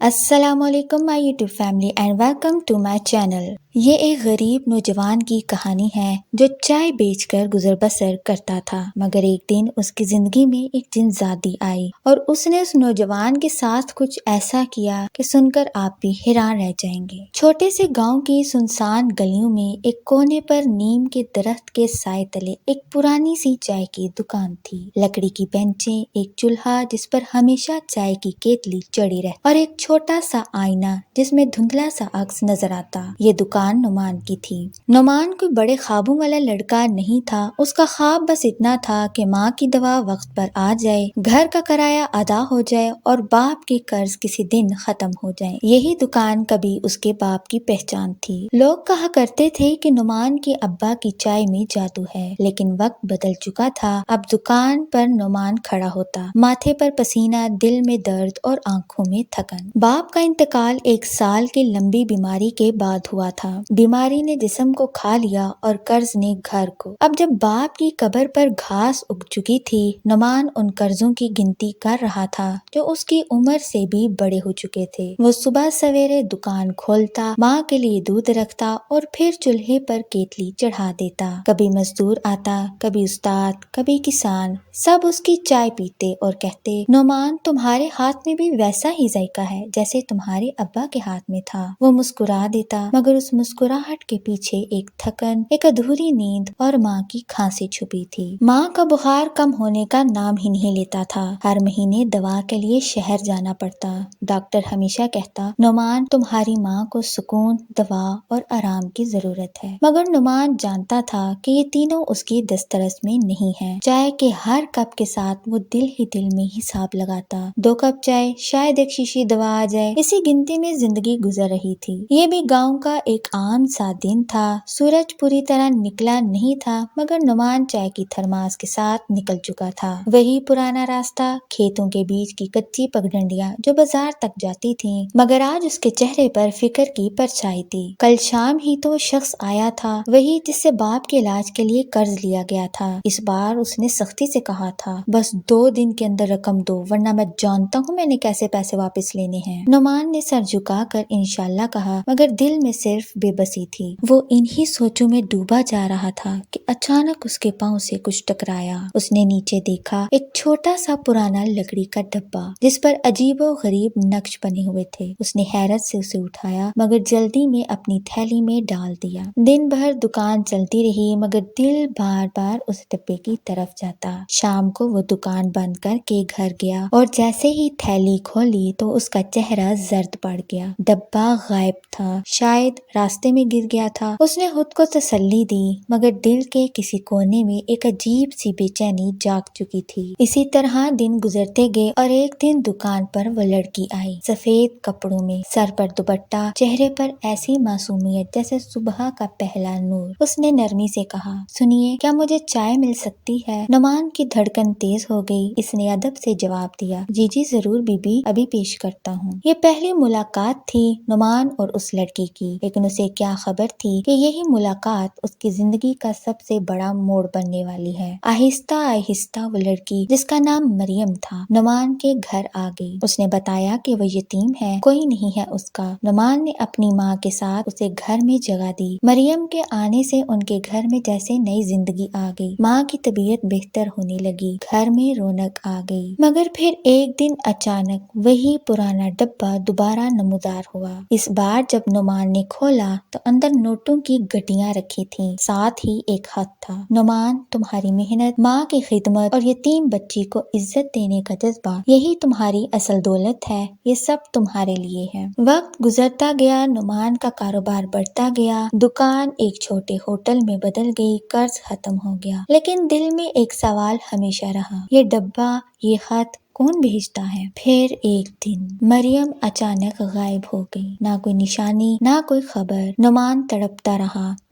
السلام علیکم my YouTube family and welcome to my channel. یہ ایک غریب نوجوان کی کہانی ہے جو چائے بیچ کر گزر بسر کرتا تھا، مگر ایک دن اس کی زندگی میں ایک جن زادی آئی اور اس نے اس نوجوان کے ساتھ کچھ ایسا کیا کہ سن کر آپ بھی حیران رہ جائیں گے۔ چھوٹے سے گاؤں کی سنسان گلیوں میں ایک کونے پر نیم کے درخت کے سائے تلے ایک پرانی سی چائے کی دکان تھی۔ لکڑی کی بینچیں، ایک چولہا جس پر ہمیشہ چائے کی کیتلی چڑھی رہتی اور ایک چھوٹا سا آئینہ جس میں دھندلا سا عکس نظر آتا۔ یہ دکان نعمان کی تھی۔ نعمان کوئی بڑے خوابوں والا لڑکا نہیں تھا، اس کا خواب بس اتنا تھا کہ ماں کی دوا وقت پر آ جائے، گھر کا کرایہ ادا ہو جائے اور باپ کے قرض کسی دن ختم ہو جائے۔ یہی دکان کبھی اس کے باپ کی پہچان تھی۔ لوگ کہا کرتے تھے کہ نعمان کے ابا کی چائے میں جادو ہے، لیکن وقت بدل چکا تھا۔ اب دکان پر نعمان کھڑا ہوتا، ماتھے پر پسینہ، دل میں درد اور آنکھوں میں تھکن۔ باپ کا انتقال 1 سال کی لمبی بیماری کے بعد ہوا تھا۔ بیماری نے جسم کو کھا لیا اور قرض نے گھر کو۔ اب جب باپ کی قبر پر گھاس اگ چکی تھی، نعمان ان قرضوں کی گنتی کر رہا تھا جو اس کی عمر سے بھی بڑے ہو چکے تھے۔ وہ صبح سویرے دکان کھولتا، ماں کے لیے دودھ رکھتا اور پھر چولہے پر کیتلی چڑھا دیتا۔ کبھی مزدور آتا، کبھی استاد، کبھی کسان، سب اس کی چائے پیتے اور کہتے، نعمان تمہارے ہاتھ میں بھی ویسا ہی ذائقہ ہے جیسے تمہارے ابا کے ہاتھ میں تھا۔ وہ مسکرا دیتا، مگر اس مسکراہٹ کے پیچھے ایک تھکن، ایک ادھوری نیند اور ماں کی کھانسی چھپی تھی۔ ماں کا بخار کم ہونے کا نام ہی نہیں لیتا تھا۔ ہر مہینے دوا کے لیے شہر جانا پڑتا۔ ڈاکٹر ہمیشہ کہتا، نعمان تمہاری ماں کو سکون، دوا اور آرام کی ضرورت ہے، مگر نعمان جانتا تھا کہ یہ تینوں اس کی دسترس میں نہیں ہے۔ چائے کے ہر کپ کے ساتھ وہ دل ہی دل میں حساب لگاتا، 2 کپ چائے، شاید 1 شیشی دوا آ جائے، اسی گنتی میں زندگی گزر رہی تھی۔ یہ بھی گاؤں کا ایک عام سا دن تھا۔ سورج پوری طرح نکلا نہیں تھا، مگر نعمان چائے کی تھرماس کے ساتھ نکل چکا تھا۔ وہی پرانا راستہ، کھیتوں کے بیچ کی کچی پگڈنڈیاں جو بازار تک جاتی تھیں، مگر آج اس کے چہرے پر فکر کی پرچھائی تھی۔ کل شام ہی تو شخص آیا تھا، وہی جس سے باپ کے علاج کے لیے قرض لیا گیا تھا۔ اس بار اس نے سختی سے کہا تھا، بس 2 دن کے اندر رقم دو، ورنہ میں جانتا ہوں میں نے کیسے پیسے واپس لینے ہیں۔ نعمان نے سر جھکا کر انشاءاللہ کہا، مگر دل میں صرف بے بسی تھی۔ وہ انہی سوچوں میں ڈوبا جا رہا تھا کہ اچانک اس کے پاؤں سے کچھ ٹکرایا۔ اس نے نیچے دیکھا، ایک چھوٹا سا پرانا لکڑی کا ڈبہ جس پر عجیب و غریب نقش بنے ہوئے تھے۔ اس نے حیرت سے اسے اٹھایا، مگر جلدی میں اپنی تھیلی میں ڈال دیا۔ دن بھر دکان چلتی رہی، مگر دل بار بار اس ڈبے کی طرف جاتا۔ شام کو وہ دکان بند کر کے گھر گیا اور جیسے ہی تھیلی کھولی تو اس کا چہرہ زرد پڑ گیا۔ ڈبہ غائب تھا، شاید راستے میں گر گیا تھا۔ اس نے خود کو تسلی دی، مگر دل کے کسی کونے میں ایک عجیب سی بے چینی جاگ چکی تھی۔ اسی طرح دن گزرتے گئے اور ایک دن دکان پر وہ لڑکی آئی، سفید کپڑوں میں، سر پر دوپٹہ، چہرے پر ایسی معصومیت جیسے صبح کا پہلا نور۔ اس نے نرمی سے کہا، سنیے، کیا مجھے چائے مل سکتی ہے؟ نعمان کی دھڑکن تیز ہو گئی۔ اس نے ادب سے جواب دیا، جی جی ضرور بی بی، ابھی پیش کرتا ہوں۔ یہ پہلی ملاقات تھی نعمان اور اس لڑکی کی، لیکن اسے کیا خبر تھی کہ یہی ملاقات اس کی زندگی کا سب سے بڑا موڑ بننے والی ہے۔ آہستہ آہستہ وہ لڑکی، جس کا نام مریم تھا، نعمان کے گھر آ گئی۔ اس نے بتایا کہ وہ یتیم ہے، کوئی نہیں ہے اس کا۔ نعمان نے اپنی ماں کے ساتھ اسے گھر میں جگہ دی۔ مریم کے آنے سے ان کے گھر میں جیسے نئی زندگی آ گئی۔ ماں کی طبیعت بہتر ہونے لگی، گھر میں رونق آ گئی۔ مگر پھر ایک دن اچانک وہی پرانا ڈبہ دوبارہ نمودار ہوا۔ اس بار جب نعمان نے کھولا تو اندر نوٹوں کی گڈیاں رکھی تھیں، ساتھ ہی ایک خط تھا، نعمان تمہاری محنت، ماں کی خدمت اور یتیم بچی کو عزت دینے کا جذبہ، یہی تمہاری اصل دولت ہے، یہ سب تمہارے لیے ہے۔ وقت گزرتا گیا، نعمان کا کاروبار بڑھتا گیا، دکان ایک چھوٹے ہوٹل میں بدل گئی، قرض ختم ہو گیا، لیکن دل میں ایک سوال ہمیشہ رہا، یہ ڈبہ، یہ خط کون بھیجتا ہے؟ پھر ایک دن مریم اچانک غائب ہو گئی، نہ کوئی نشانی، نہ کوئی خبر۔ نعمان تڑپتا رہا،